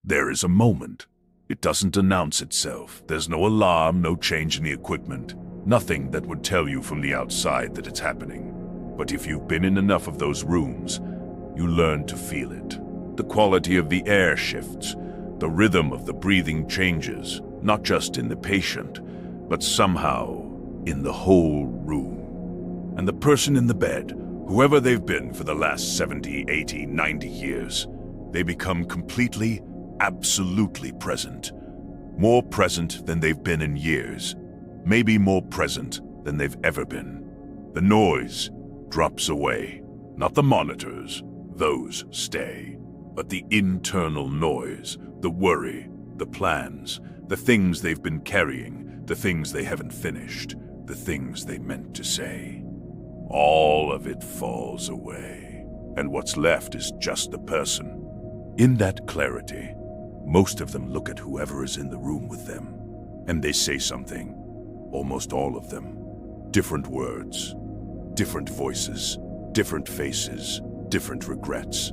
There is a moment. It doesn't announce itself. There's no alarm, no change in the equipment, nothing that would tell you from the outside that it's happening. But if you've been in enough of those rooms, you learn to feel it. The quality of the air shifts. The rhythm of the breathing changes, not just in the patient, but somehow in the whole room. And the person in the bed, whoever they've been for the last 70, 80, 90 years, they become completely, absolutely present. More present than they've been in years. Maybe more present than they've ever been. The noise drops away. Not the monitors, those stay. But the internal noise, the worry, the plans, the things they've been carrying, the things they haven't finished, the things they meant to say. All of it falls away, and what's left is just the person. In that clarity, most of them look at whoever is in the room with them, and they say something, almost all of them. Different words, different voices, different faces, different regrets,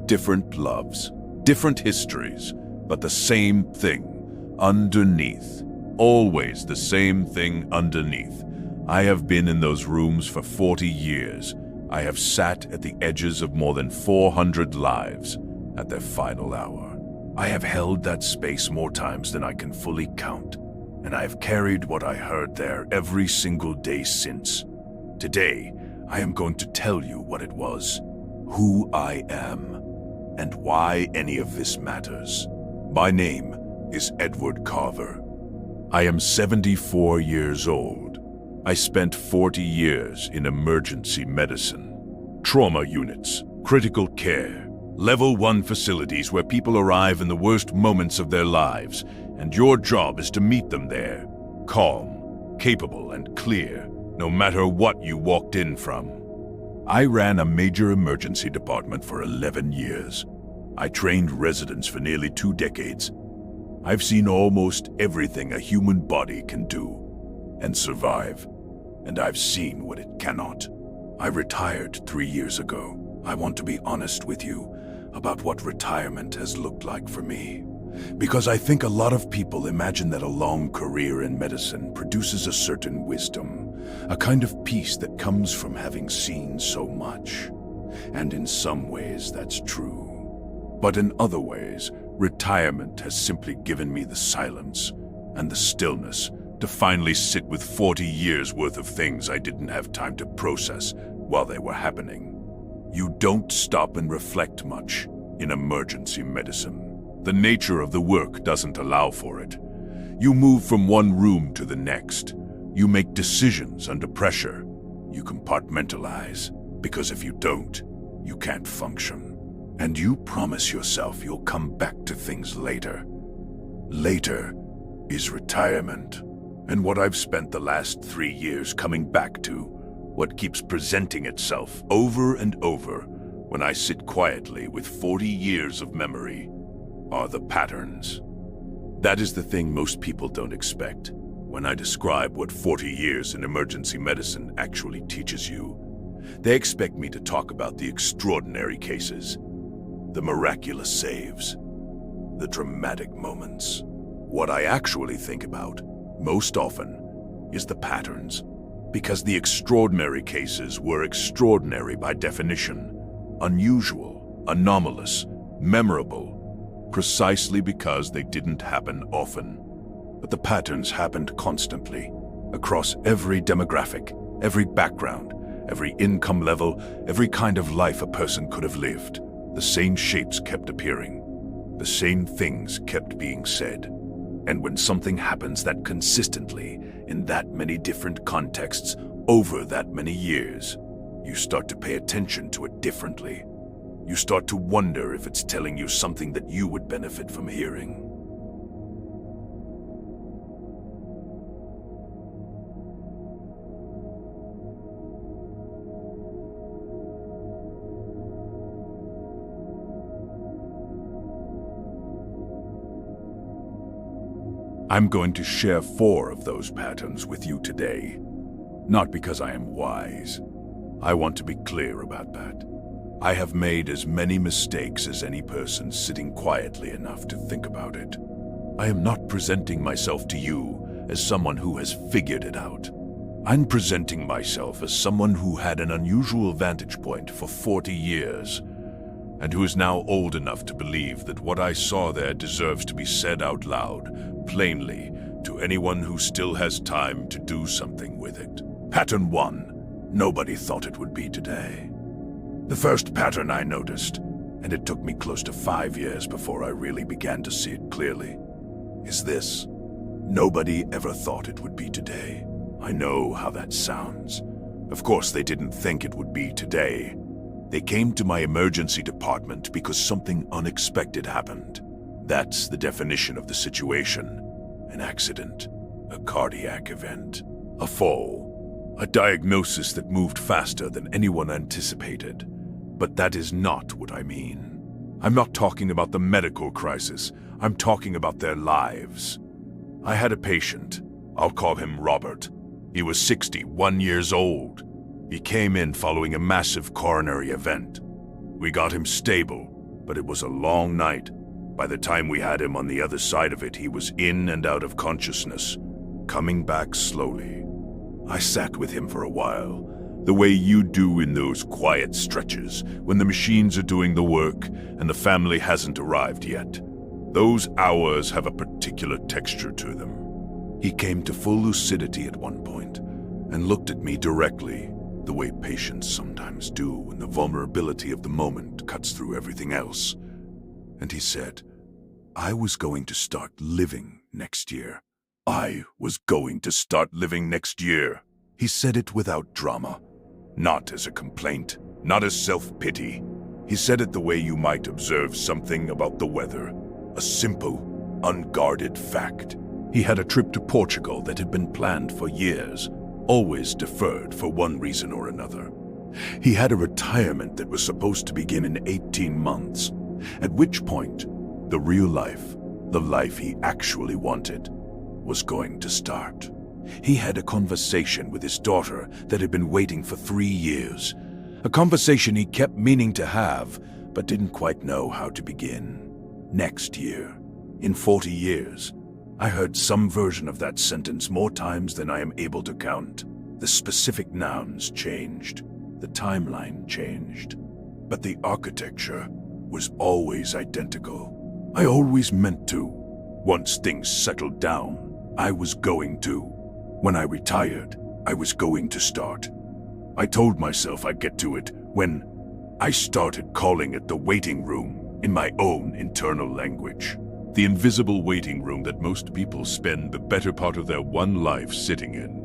different loves, different histories, but the same thing underneath. Always the same thing underneath. I have been in those rooms for 40 years. I have sat at the edges of more than 400 lives at their final hour. I have held that space more times than I can fully count, and I have carried what I heard there every single day since. Today, I am going to tell you what it was, who I am, and why any of this matters. My name is Edward Carver. I am 74 years old. I spent 40 years in emergency medicine, trauma units, critical care, Level 1 facilities where people arrive in the worst moments of their lives, and your job is to meet them there, calm, capable, and clear, no matter what you walked in from. I ran a major emergency department for 11 years. I trained residents for nearly 2 decades. I've seen almost everything a human body can do and survive, and I've seen what it cannot. I retired 3 years ago. I want to be honest with you about what retirement has looked like for me, because I think a lot of people imagine that a long career in medicine produces a certain wisdom, a kind of peace that comes from having seen so much. And in some ways that's true. But in other ways, retirement has simply given me the silence and the stillness to finally sit with 40 years worth of things I didn't have time to process while they were happening. You don't stop and reflect much in emergency medicine. The nature of the work doesn't allow for it. You move from one room to the next. You make decisions under pressure. You compartmentalize, because if you don't, you can't function. And you promise yourself you'll come back to things later. Later is retirement. And what I've spent the last 3 years coming back to, what keeps presenting itself over and over when I sit quietly with 40 years of memory, are the patterns. That is the thing most people don't expect when I describe what 40 years in emergency medicine actually teaches you. They expect me to talk about the extraordinary cases, the miraculous saves, the dramatic moments. What I actually think about, most often, is the patterns. Because the extraordinary cases were extraordinary by definition, unusual, anomalous, memorable, precisely because they didn't happen often. But the patterns happened constantly, across every demographic, every background, every income level, every kind of life a person could have lived. The same shapes kept appearing. The same things kept being said. And when something happens that consistently, in that many different contexts, over that many years, you start to pay attention to it differently. You start to wonder if it's telling you something that you would benefit from hearing. I'm going to share 4 of those patterns with you today. Not because I am wise. I want to be clear about that. I have made as many mistakes as any person sitting quietly enough to think about it. I am not presenting myself to you as someone who has figured it out. I'm presenting myself as someone who had an unusual vantage point for 40 years, and who is now old enough to believe that what I saw there deserves to be said out loud, plainly, to anyone who still has time to do something with it. Pattern 1. Nobody thought it would be today. The first pattern I noticed, and it took me close to 5 years before I really began to see it clearly, is this. Nobody ever thought it would be today. I know how that sounds. Of course, they didn't think it would be today. They came to my emergency department because something unexpected happened. That's the definition of the situation. An accident, a cardiac event, a fall, a diagnosis that moved faster than anyone anticipated. But that is not what I mean. I'm not talking about the medical crisis. I'm talking about their lives. I had a patient. I'll call him Robert. He was 61 years old. He came in following a massive coronary event. We got him stable, but it was a long night. By the time we had him on the other side of it, he was in and out of consciousness, coming back slowly. I sat with him for a while, the way you do in those quiet stretches, when the machines are doing the work and the family hasn't arrived yet. Those hours have a particular texture to them. He came to full lucidity at one point and looked at me directly, the way patients sometimes do when the vulnerability of the moment cuts through everything else. And he said, I was going to start living next year. I was going to start living next year. He said it without drama, not as a complaint, not as self-pity. He said it the way you might observe something about the weather, a simple, unguarded fact. He had a trip to Portugal that had been planned for years, always deferred for one reason or another. He had a retirement that was supposed to begin in 18 months, at which point the real life, the life he actually wanted, was going to start. He had a conversation with his daughter that had been waiting for 3 years, a conversation he kept meaning to have, but didn't quite know how to begin. Next year, in 40 years, I heard some version of that sentence more times than I am able to count. The specific nouns changed, the timeline changed, but the architecture was always identical. I always meant to. Once things settled down, I was going to. When I retired, I was going to start. I told myself I'd get to it when I started calling it the waiting room in my own internal language. The invisible waiting room that most people spend the better part of their one life sitting in,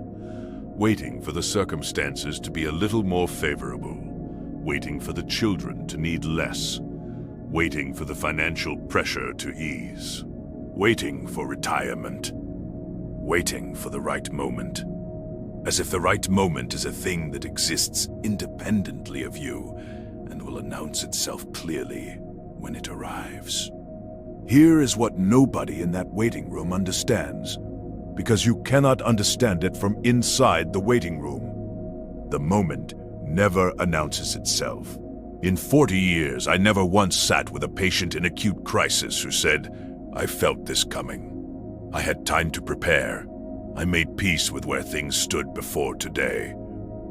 waiting for the circumstances to be a little more favorable, waiting for the children to need less, waiting for the financial pressure to ease, waiting for retirement, waiting for the right moment. As if the right moment is a thing that exists independently of you and will announce itself clearly when it arrives. Here is what nobody in that waiting room understands, because you cannot understand it from inside the waiting room. The moment never announces itself. In 40 years, I never once sat with a patient in acute crisis who said, I felt this coming. I had time to prepare. I made peace with where things stood before today.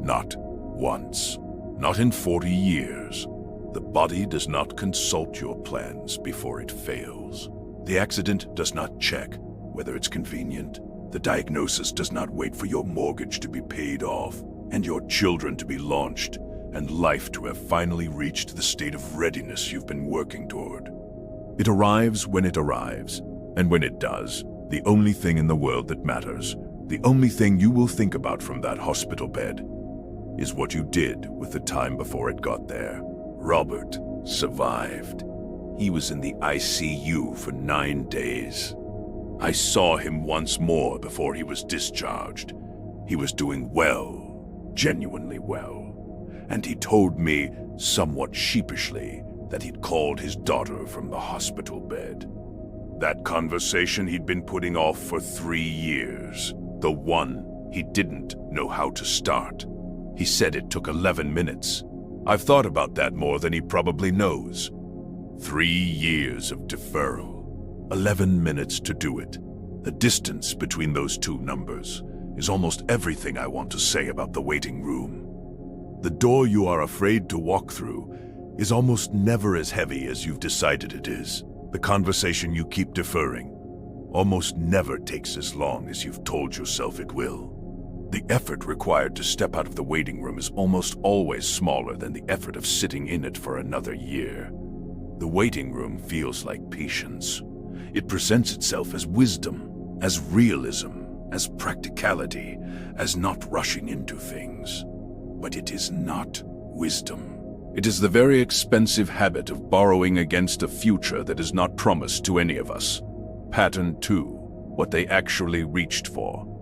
Not once. Not in 40 years. The body does not consult your plans before it fails. The accident does not check whether it's convenient. The diagnosis does not wait for your mortgage to be paid off and your children to be launched and life to have finally reached the state of readiness you've been working toward. It arrives when it arrives, and when it does, the only thing in the world that matters, the only thing you will think about from that hospital bed, is what you did with the time before it got there. Robert survived. He was in the ICU for 9 days. I saw him once more before he was discharged. He was doing well, genuinely well, and he told me, somewhat sheepishly, that he'd called his daughter from the hospital bed. That conversation he'd been putting off for 3 years, the one he didn't know how to start. He said it took 11 minutes. I've thought about that more than he probably knows. 3 years of deferral. 11 minutes to do it. The distance between those two numbers is almost everything I want to say about the waiting room. The door you are afraid to walk through is almost never as heavy as you've decided it is. The conversation you keep deferring almost never takes as long as you've told yourself it will. The effort required to step out of the waiting room is almost always smaller than the effort of sitting in it for another year. The waiting room feels like patience. It presents itself as wisdom, as realism, as practicality, as not rushing into things. But it is not wisdom. It is the very expensive habit of borrowing against a future that is not promised to any of us. Pattern 2, what they actually reached for.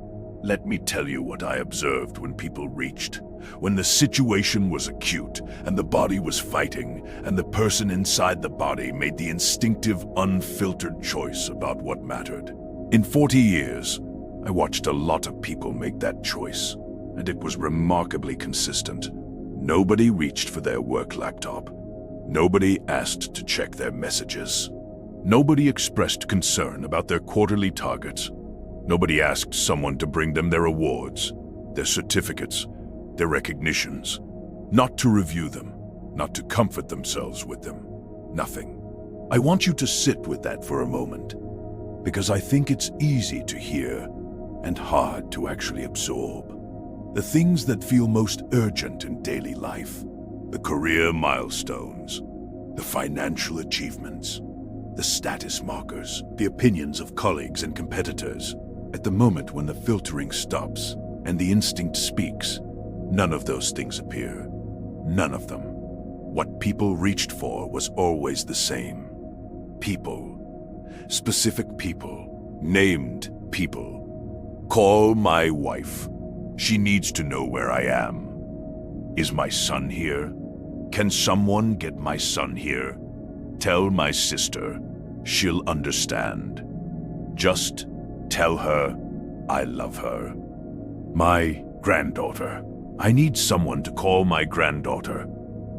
Let me tell you what I observed when people reached. When the situation was acute and the body was fighting and the person inside the body made the instinctive, unfiltered choice about what mattered. In 40 years, I watched a lot of people make that choice, and it was remarkably consistent. Nobody reached for their work laptop. Nobody asked to check their messages. Nobody expressed concern about their quarterly targets. Nobody asked someone to bring them their awards, their certificates, their recognitions. Not to review them, not to comfort themselves with them. Nothing. I want you to sit with that for a moment, because I think it's easy to hear and hard to actually absorb. The things that feel most urgent in daily life, the career milestones, the financial achievements, the status markers, the opinions of colleagues and competitors. At the moment when the filtering stops and the instinct speaks, none of those things appear. None of them. What people reached for was always the same. People. Specific people. Named people. Call my wife. She needs to know where I am. Is my son here? Can someone get my son here? Tell my sister. She'll understand. Just tell her I love her. My granddaughter. I need someone to call my granddaughter.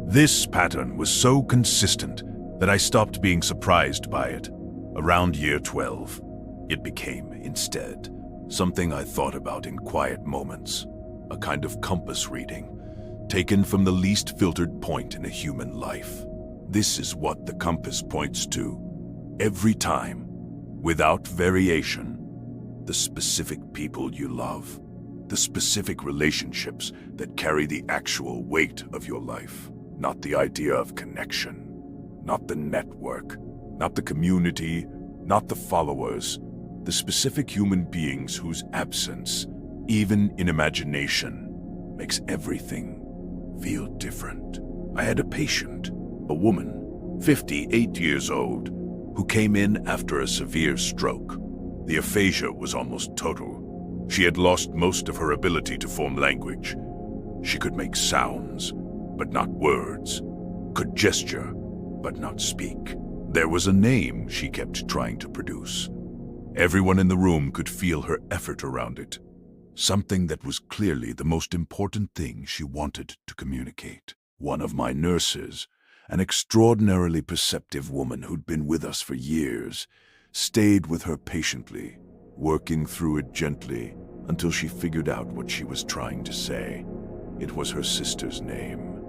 This pattern was so consistent that I stopped being surprised by it. Around year 12, it became, instead, something I thought about in quiet moments, a kind of compass reading, taken from the least filtered point in a human life. This is what the compass points to. Every time, without variation, the specific people you love, the specific relationships that carry the actual weight of your life, not the idea of connection, not the network, not the community, not the followers, the specific human beings whose absence, even in imagination, makes everything feel different. I had a patient, a woman, 58 years old, who came in after a severe stroke. The aphasia was almost total. She had lost most of her ability to form language. She could make sounds, but not words, could gesture, but not speak. There was a name she kept trying to produce. Everyone in the room could feel her effort around it, something that was clearly the most important thing she wanted to communicate. One of my nurses, an extraordinarily perceptive woman who'd been with us for years, stayed with her patiently, working through it gently until she figured out what she was trying to say. It was her sister's name.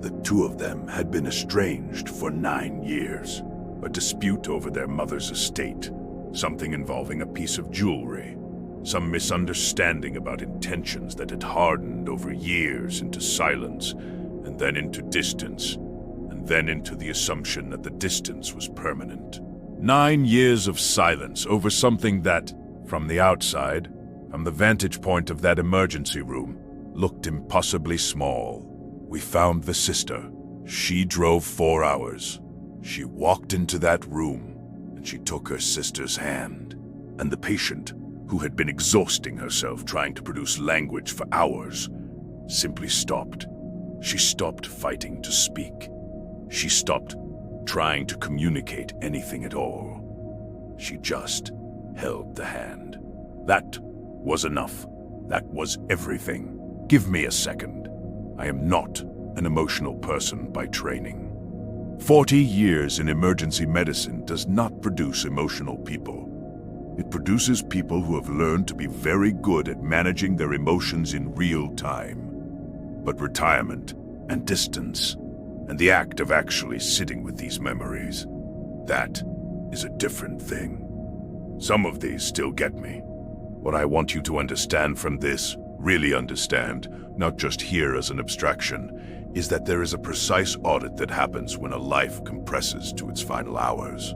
The two of them had been estranged for 9 years, a dispute over their mother's estate, something involving a piece of jewelry, some misunderstanding about intentions that had hardened over years into silence, and then into distance, and then into the assumption that the distance was permanent. 9 years of silence over something that, from the outside, from the vantage point of that emergency room, looked impossibly small. We found the sister. She drove 4 hours. She walked into that room, and she took her sister's hand. And the patient, who had been exhausting herself trying to produce language for hours, simply stopped. She stopped fighting to speak. She stopped trying to communicate anything at all. She just held the hand. That was enough. That was everything. Give me a second. I am not an emotional person by training. 40 years in emergency medicine does not produce emotional people. It produces people who have learned to be very good at managing their emotions in real time. But retirement and distance and the act of actually sitting with these memories, that is a different thing. Some of these still get me. What I want you to understand from this, really understand, not just hear as an abstraction, is that there is a precise audit that happens when a life compresses to its final hours.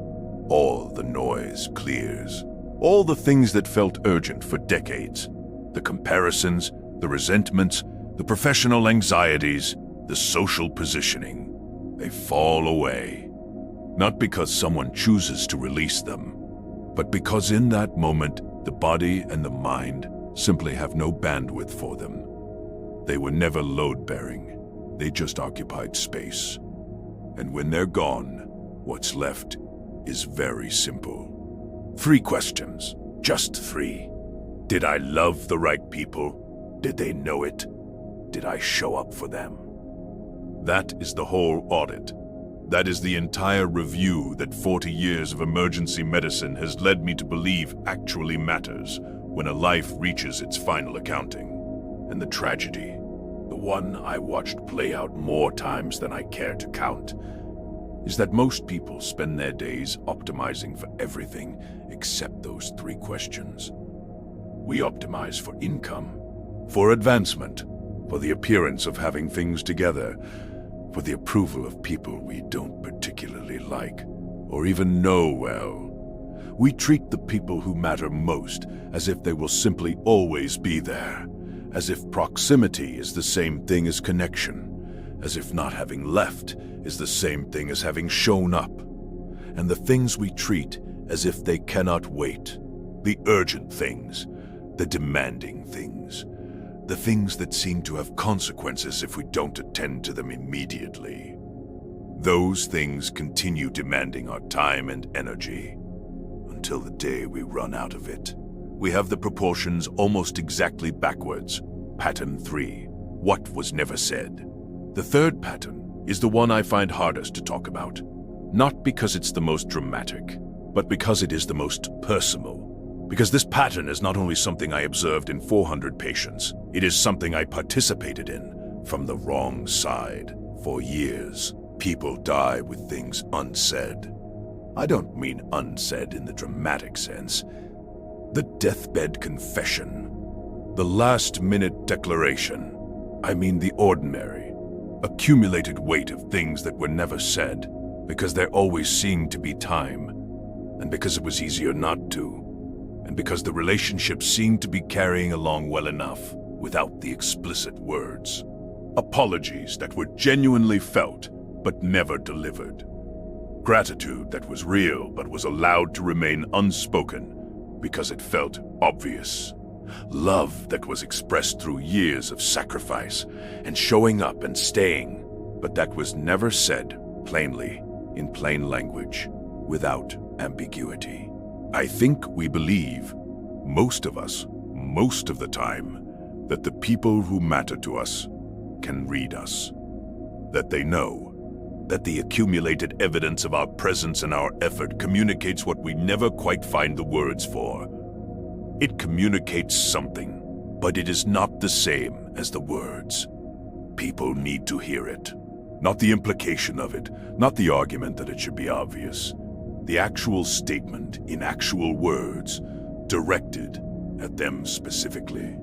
All the noise clears. All the things that felt urgent for decades, the comparisons, the resentments, the professional anxieties, the social positioning, they fall away. Not because someone chooses to release them, but because in that moment, the body and the mind simply have no bandwidth for them. They were never load-bearing. They just occupied space. And when they're gone, what's left is very simple. 3 questions, just 3. Did I love the right people? Did they know it? Did I show up for them? That is the whole audit. That is the entire review that 40 years of emergency medicine has led me to believe actually matters when a life reaches its final accounting. And the tragedy, the one I watched play out more times than I care to count, is that most people spend their days optimizing for everything except those 3 questions. We optimize for income, for advancement, for the appearance of having things together, for the approval of people we don't particularly like or even know well. We treat the people who matter most as if they will simply always be there, as if proximity is the same thing as connection, as if not having left is the same thing as having shown up, and the things we treat as if they cannot wait, the urgent things, the demanding things, the things that seem to have consequences if we don't attend to them immediately. Those things continue demanding our time and energy until the day we run out of it. We have the proportions almost exactly backwards. Pattern 3, what was never said. The third pattern is the one I find hardest to talk about, not because it's the most dramatic, but because it is the most personal. Because this pattern is not only something I observed in 400 patients, it is something I participated in from the wrong side. For years, people die with things unsaid. I don't mean unsaid in the dramatic sense. The deathbed confession, the last-minute declaration. I mean the ordinary, accumulated weight of things that were never said, because there always seemed to be time, and because it was easier not to. And because the relationship seemed to be carrying along well enough without the explicit words. Apologies that were genuinely felt but never delivered. Gratitude that was real but was allowed to remain unspoken because it felt obvious. Love that was expressed through years of sacrifice and showing up and staying, but that was never said plainly, in plain language, without ambiguity. I think we believe, most of us, most of the time, that the people who matter to us can read us. That they know, that the accumulated evidence of our presence and our effort communicates what we never quite find the words for. It communicates something, but it is not the same as the words. People need to hear it. Not the implication of it, not the argument that it should be obvious. The actual statement in actual words, directed at them specifically.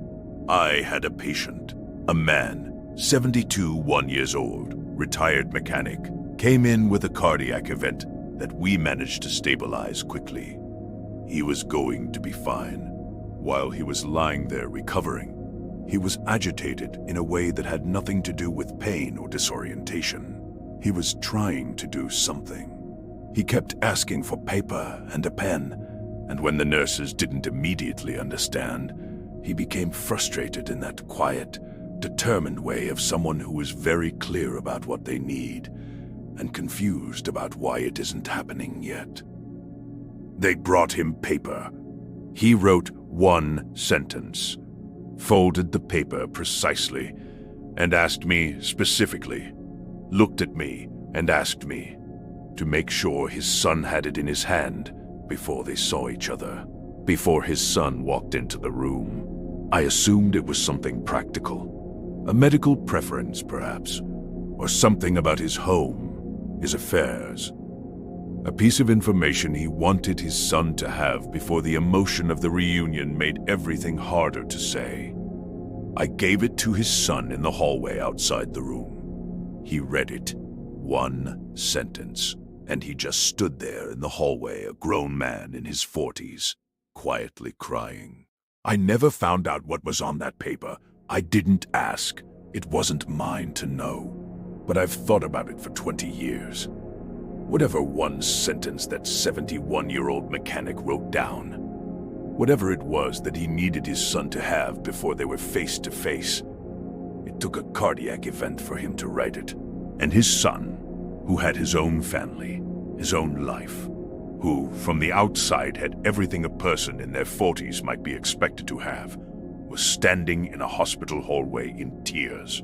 I had a patient, a man, 72, 1 years old, retired mechanic, came in with a cardiac event that we managed to stabilize quickly. He was going to be fine. While he was lying there recovering, he was agitated in a way that had nothing to do with pain or disorientation. He was trying to do something. He kept asking for paper and a pen, and when the nurses didn't immediately understand, he became frustrated in that quiet, determined way of someone who is very clear about what they need and confused about why it isn't happening yet. They brought him paper. He wrote 1 sentence, folded the paper precisely, and asked me specifically, looked at me and asked me to make sure his son had it in his hand before they saw each other, before his son walked into the room. I assumed it was something practical, a medical preference perhaps, or something about his home, his affairs. A piece of information he wanted his son to have before the emotion of the reunion made everything harder to say. I gave it to his son in the hallway outside the room. He read it, one sentence, and he just stood there in the hallway, a grown man in his 40s, quietly crying. I never found out what was on that paper. I didn't ask. It wasn't mine to know. But I've thought about it for 20 years. Whatever one sentence that 71-year-old mechanic wrote down, whatever it was that he needed his son to have before they were face to face, it took a cardiac event for him to write it. And his son, who had his own family, his own life, who from the outside had everything a person in their 40s might be expected to have, was standing in a hospital hallway in tears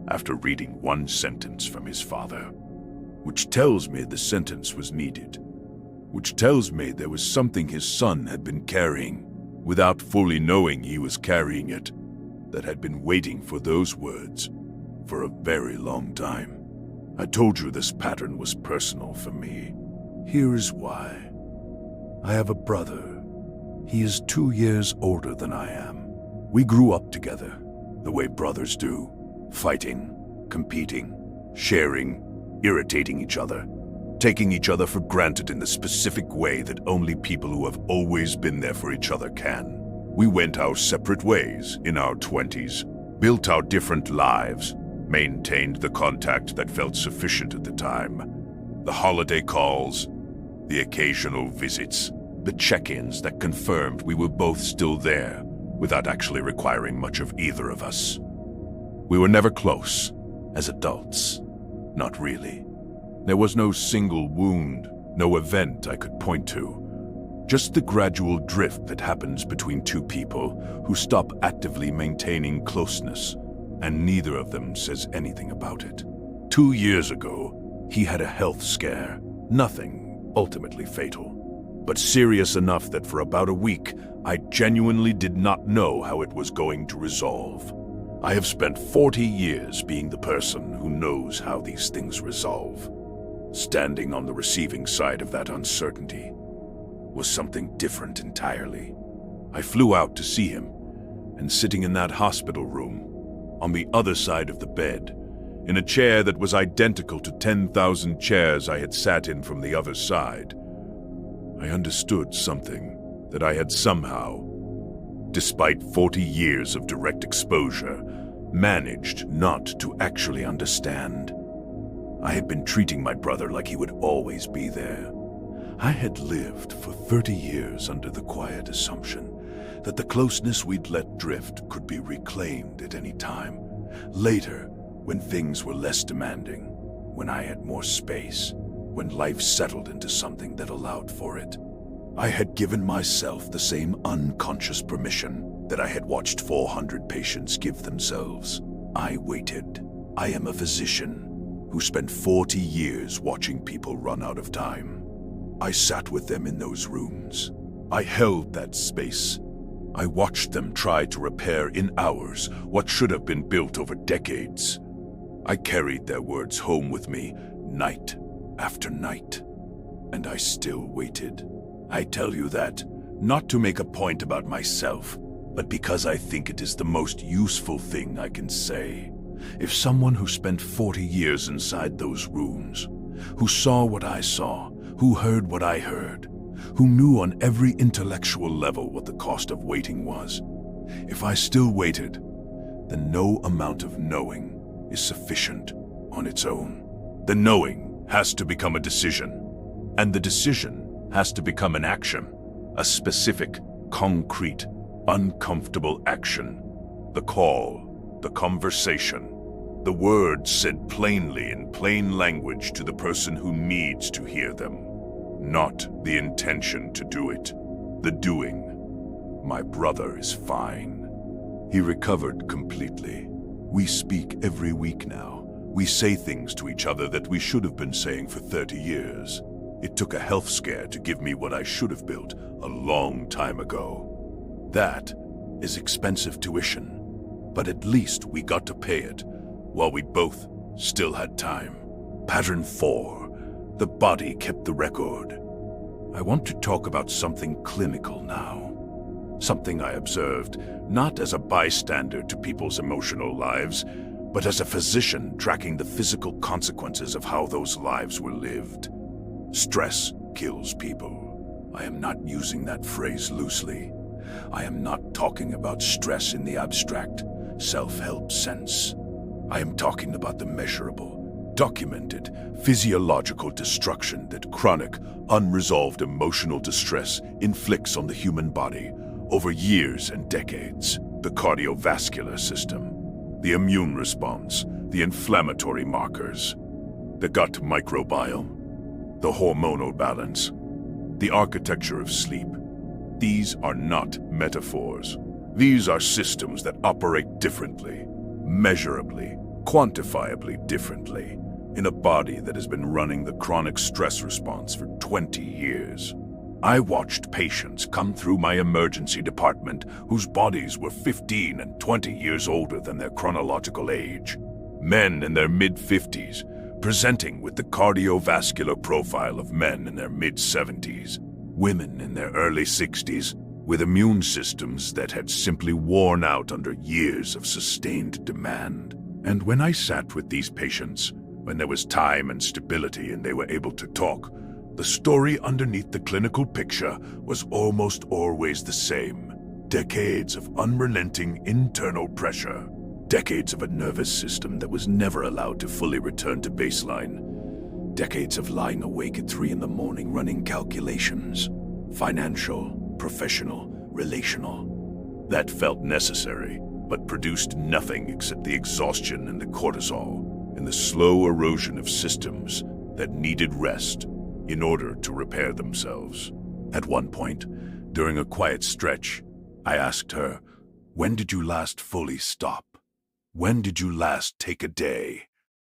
after reading one sentence from his father. Which tells me the sentence was needed. Which tells me there was something his son had been carrying, without fully knowing he was carrying it, that had been waiting for those words for a very long time. I told you this pattern was personal for me. Here is why. I have a brother. He is 2 years older than I am. We grew up together, the way brothers do, fighting, competing, sharing, irritating each other, taking each other for granted in the specific way that only people who have always been there for each other can. We went our separate ways in our 20s, built our different lives, maintained the contact that felt sufficient at the time. The holiday calls, the occasional visits, the check-ins that confirmed we were both still there without actually requiring much of either of us. We were never close as adults. Not really. There was no single wound, no event I could point to. Just the gradual drift that happens between two people who stop actively maintaining closeness, and neither of them says anything about it. 2 years ago, he had a health scare. Nothing ultimately fatal, but serious enough that for about a week, I genuinely did not know how it was going to resolve. I have spent 40 years being the person who knows how these things resolve. Standing on the receiving side of that uncertainty was something different entirely. I flew out to see him, and sitting in that hospital room, on the other side of the bed, in a chair that was identical to 10,000 chairs I had sat in from the other side, I understood something that I had somehow, despite 40 years of direct exposure, managed not to actually understand. I had been treating my brother like he would always be there. I had lived for 30 years under the quiet assumption that the closeness we'd let drift could be reclaimed at any time. Later, when things were less demanding, when I had more space, when life settled into something that allowed for it, I had given myself the same unconscious permission that I had watched 400 patients give themselves. I waited. I am a physician who spent 40 years watching people run out of time. I sat with them in those rooms. I held that space. I watched them try to repair in hours what should have been built over decades. I carried their words home with me night after night, and I still waited. I tell you that, not to make a point about myself, but because I think it is the most useful thing I can say. If someone who spent 40 years inside those rooms, who saw what I saw, who heard what I heard, who knew on every intellectual level what the cost of waiting was, if I still waited, then no amount of knowing is sufficient on its own. The knowing has to become a decision, and the decision has to become an action, a specific, concrete, uncomfortable action. The call, the conversation, the words said plainly in plain language to the person who needs to hear them. Not the intention to do it, the doing. My brother is fine. He recovered completely. We speak every week now. We say things to each other that we should have been saying for 30 years. It took a health scare to give me what I should have built a long time ago. That is expensive tuition, but at least we got to pay it while we both still had time. Pattern 4. The body kept the record. I want to talk about something clinical now. Something I observed, not as a bystander to people's emotional lives, but as a physician tracking the physical consequences of how those lives were lived. Stress kills people. I am not using that phrase loosely. I am not talking about stress in the abstract, self-help sense. I am talking about the measurable, documented, physiological destruction that chronic, unresolved emotional distress inflicts on the human body over years and decades. The cardiovascular system, the immune response, the inflammatory markers, the gut microbiome, the hormonal balance, the architecture of sleep. These are not metaphors. These are systems that operate differently, measurably, quantifiably differently, in a body that has been running the chronic stress response for 20 years. I watched patients come through my emergency department whose bodies were 15 and 20 years older than their chronological age. Men in their mid-50s, presenting with the cardiovascular profile of men in their mid-70s. Women in their early 60s, with immune systems that had simply worn out under years of sustained demand. And when I sat with these patients, when there was time and stability and they were able to talk, the story underneath the clinical picture was almost always the same. Decades of unrelenting internal pressure. Decades of a nervous system that was never allowed to fully return to baseline. Decades of lying awake at 3 a.m. running calculations. Financial, professional, relational. That felt necessary, but produced nothing except the exhaustion and the cortisol, and the slow erosion of systems that needed rest in order to repair themselves. At one point, during a quiet stretch, I asked her, "When did you last fully stop? When did you last take a day?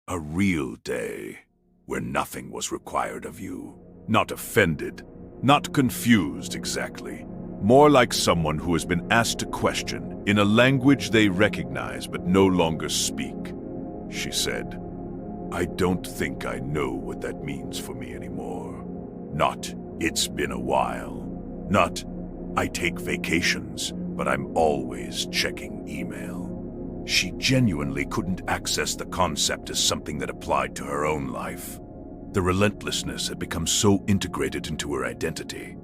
A real day, where nothing was required of you?" Not offended, not confused exactly, more like someone who has been asked a question in a language they recognize but no longer speak. She said, "I don't think I know what that means for me anymore. Not, it's been a while. Not, I take vacations, but I'm always checking email." She genuinely couldn't access the concept as something that applied to her own life. The relentlessness had become so integrated into her identity,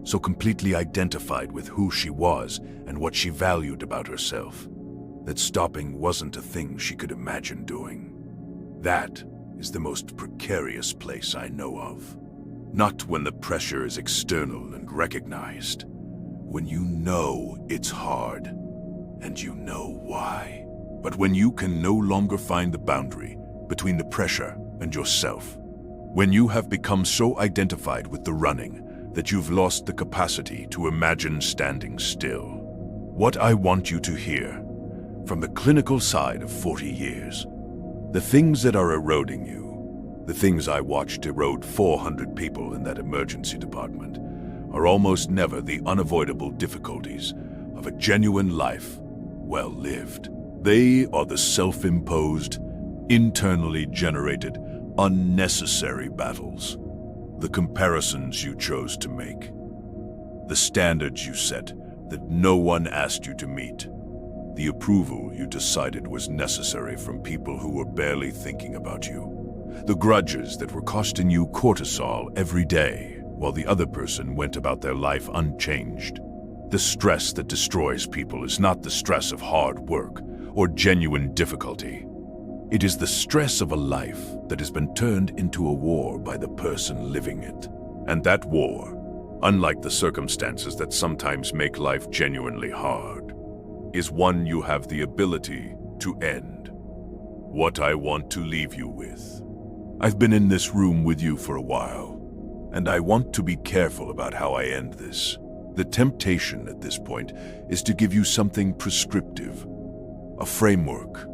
so completely identified with who she was and what she valued about herself, that stopping wasn't a thing she could imagine doing. That is the most precarious place I know of. Not when the pressure is external and recognized. When you know it's hard, and you know why. But when you can no longer find the boundary between the pressure and yourself. When you have become so identified with the running that you've lost the capacity to imagine standing still. What I want you to hear, from the clinical side of 40 years, the things that are eroding you, the things I watched erode 400 people in that emergency department, are almost never the unavoidable difficulties of a genuine life well lived. They are the self-imposed, internally generated, unnecessary battles, the comparisons you chose to make, the standards you set that no one asked you to meet, the approval you decided was necessary from people who were barely thinking about you, the grudges that were costing you cortisol every day while the other person went about their life unchanged. The stress that destroys people is not the stress of hard work or genuine difficulty. It is the stress of a life that has been turned into a war by the person living it. And that war, unlike the circumstances that sometimes make life genuinely hard, is one you have the ability to end. What I want to leave you with. I've been in this room with you for a while, and I want to be careful about how I end this. The temptation at this point is to give you something prescriptive, a framework,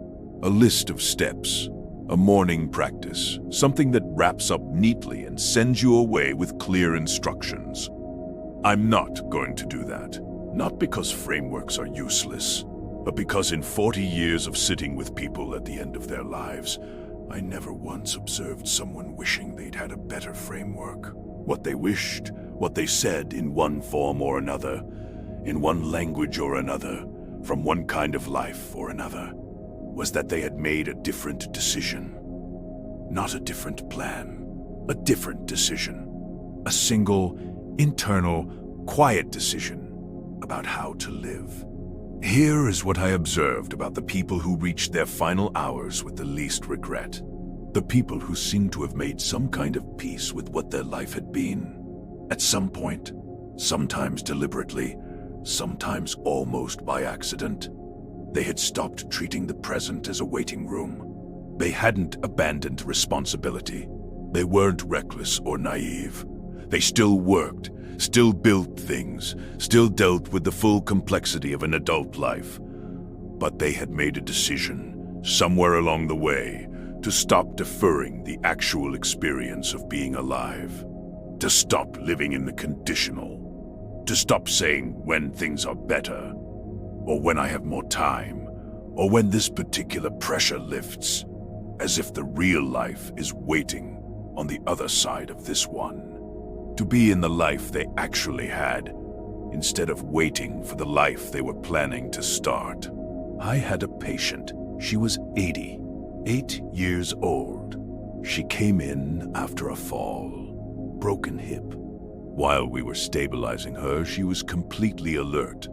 A list of steps, a morning practice, something that wraps up neatly and sends you away with clear instructions. I'm not going to do that. Not because frameworks are useless, but because in 40 years of sitting with people at the end of their lives, I never once observed someone wishing they'd had a better framework. What they wished, what they said in one form or another, in one language or another, from one kind of life or another, was that they had made a different decision. Not a different plan, a different decision. A single, internal, quiet decision about how to live. Here is what I observed about the people who reached their final hours with the least regret. The people who seemed to have made some kind of peace with what their life had been. At some point, sometimes deliberately, sometimes almost by accident, they had stopped treating the present as a waiting room. They hadn't abandoned responsibility. They weren't reckless or naive. They still worked, still built things, still dealt with the full complexity of an adult life. But they had made a decision, somewhere along the way, to stop deferring the actual experience of being alive. To stop living in the conditional. To stop saying when things are better, or when I have more time, or when this particular pressure lifts, as if the real life is waiting on the other side of this one. To be in the life they actually had, instead of waiting for the life they were planning to start. I had a patient. She was 80, 8 years old. She came in after a fall, broken hip. While we were stabilizing her, she was completely alert,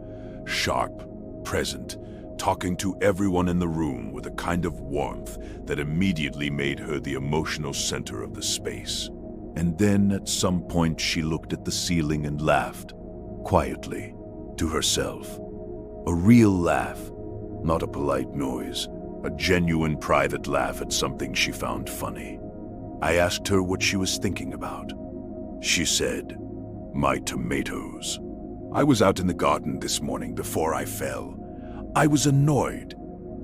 sharp, present, talking to everyone in the room with a kind of warmth that immediately made her the emotional center of the space. And then at some point she looked at the ceiling and laughed, quietly, to herself. A real laugh, not a polite noise, a genuine private laugh at something she found funny. I asked her what she was thinking about. She said, "My tomatoes. I was out in the garden this morning before I fell. I was annoyed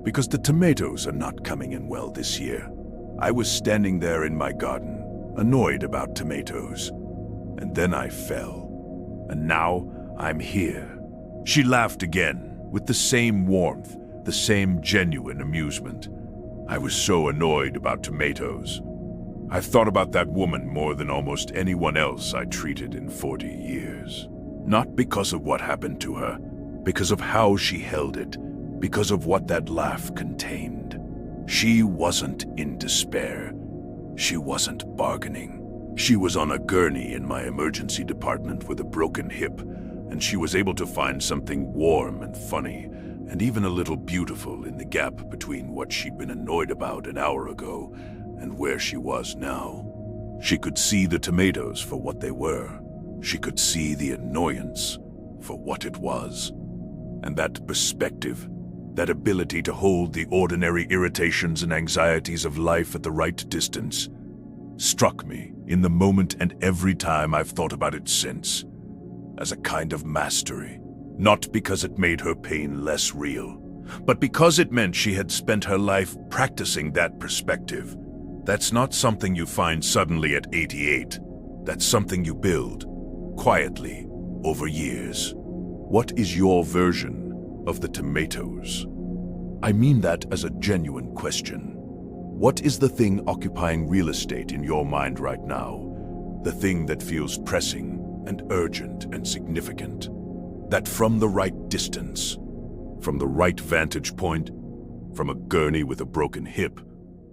because the tomatoes are not coming in well this year. I was standing there in my garden, annoyed about tomatoes. And then I fell. And now I'm here." She laughed again, with the same warmth, the same genuine amusement. I was so annoyed about tomatoes. I've thought about that woman more than almost anyone else I treated in 40 years. Not because of what happened to her, because of how she held it, because of what that laugh contained. She wasn't in despair. She wasn't bargaining. She was on a gurney in my emergency department with a broken hip, and she was able to find something warm and funny, and even a little beautiful in the gap between what she'd been annoyed about an hour ago and where she was now. She could see the tomatoes for what they were. She could see the annoyance for what it was. And that perspective, that ability to hold the ordinary irritations and anxieties of life at the right distance, struck me in the moment and every time I've thought about it since, as a kind of mastery. Not because it made her pain less real, but because it meant she had spent her life practicing that perspective. That's not something you find suddenly at 88. That's something you build, quietly, over years. What is your version of the tomatoes? I mean that as a genuine question. What is the thing occupying real estate in your mind right now? The thing that feels pressing and urgent and significant? That from the right distance, from the right vantage point, from a gurney with a broken hip,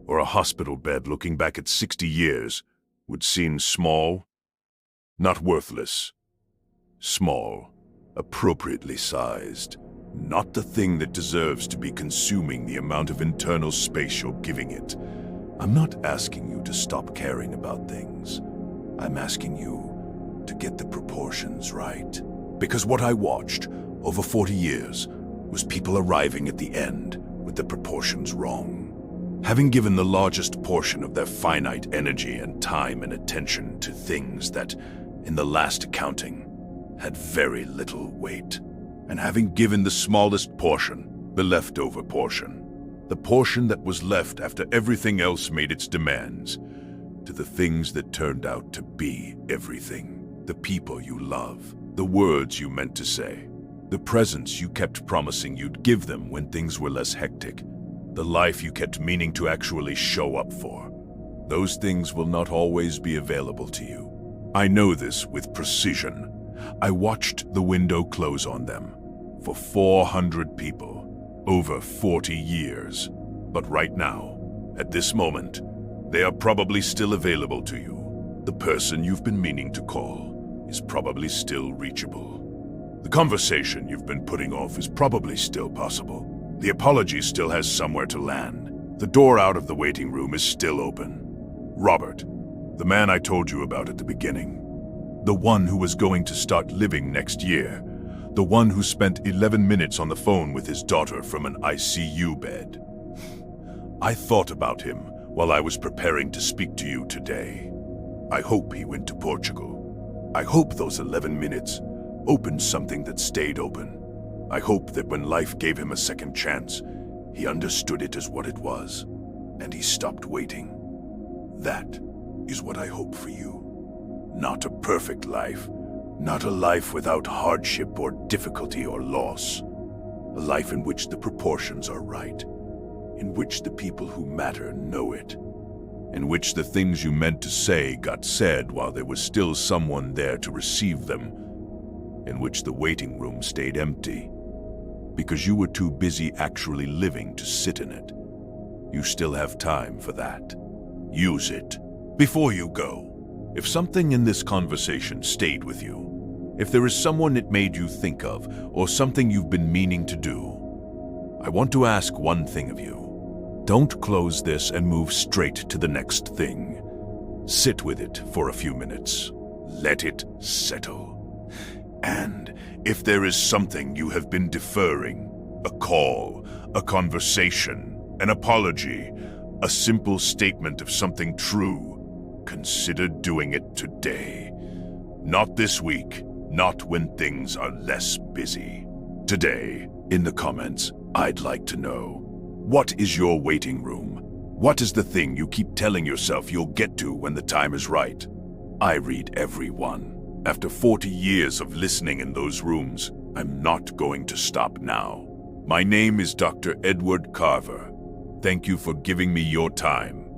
or a hospital bed looking back at 60 years, would seem small, not worthless. Small, appropriately sized, not the thing that deserves to be consuming the amount of internal space you're giving it. I'm not asking you to stop caring about things. I'm asking you to get the proportions right. Because what I watched over 40 years was people arriving at the end with the proportions wrong. Having given the largest portion of their finite energy and time and attention to things that, in the last accounting, had very little weight. And having given the smallest portion, the leftover portion, the portion that was left after everything else made its demands, to the things that turned out to be everything. The people you love, the words you meant to say, the presents you kept promising you'd give them when things were less hectic, the life you kept meaning to actually show up for. Those things will not always be available to you. I know this with precision. I watched the window close on them for 400 people, over 40 years. But right now, at this moment, they are probably still available to you. The person you've been meaning to call is probably still reachable. The conversation you've been putting off is probably still possible. The apology still has somewhere to land. The door out of the waiting room is still open. Robert, the man I told you about at the beginning, the one who was going to start living next year, the one who spent 11 minutes on the phone with his daughter from an ICU bed. I thought about him while I was preparing to speak to you today. I hope he went to Portugal. I hope those 11 minutes opened something that stayed open. I hope that when life gave him a second chance, he understood it as what it was, and he stopped waiting. That is what I hope for you. Not a perfect life, not a life without hardship or difficulty or loss. A life in which the proportions are right, in which the people who matter know it, in which the things you meant to say got said while there was still someone there to receive them, in which the waiting room stayed empty, because you were too busy actually living to sit in it. You still have time for that. Use it. Before you go, if something in this conversation stayed with you, if there is someone it made you think of, or something you've been meaning to do, I want to ask one thing of you. Don't close this and move straight to the next thing. Sit with it for a few minutes. Let it settle. And if there is something you have been deferring, a call, a conversation, an apology, a simple statement of something true, consider doing it today. Not this week, not when things are less busy. Today, in the comments, I'd like to know, what is your waiting room? What is the thing you keep telling yourself you'll get to when the time is right? I read every one. After 40 years of listening in those rooms, I'm not going to stop now. My name is Dr. Edward Carver. Thank you for giving me your time.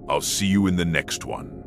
I'll see you in the next one.